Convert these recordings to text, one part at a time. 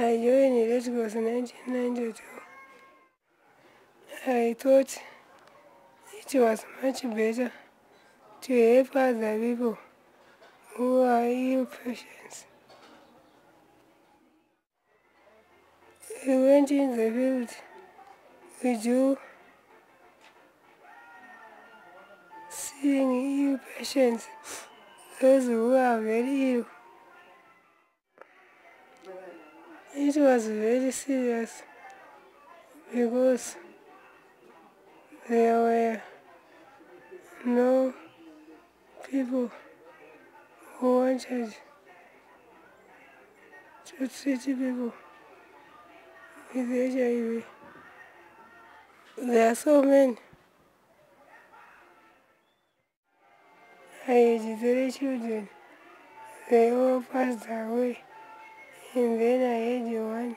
I joined Red Cross in 1992. I thought it was much better to help other people who are ill patients. We went in the field. We do seeing ill patients, those who are very ill. It was very serious because there were no people who wanted to treat people with HIV. There are so many. I had 3 children. They all passed away. And then I had one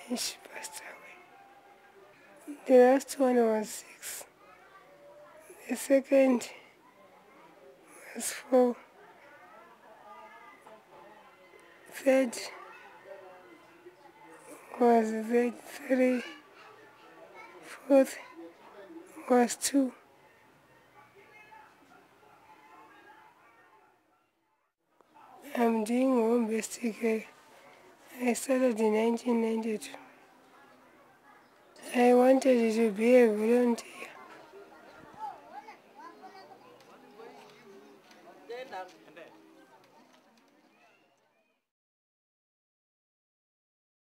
and she passed away. The last one was 6. The second was 4. Third was 3. Fourth was 2. I'm doing home-based care. I started in 1992. I wanted to be a volunteer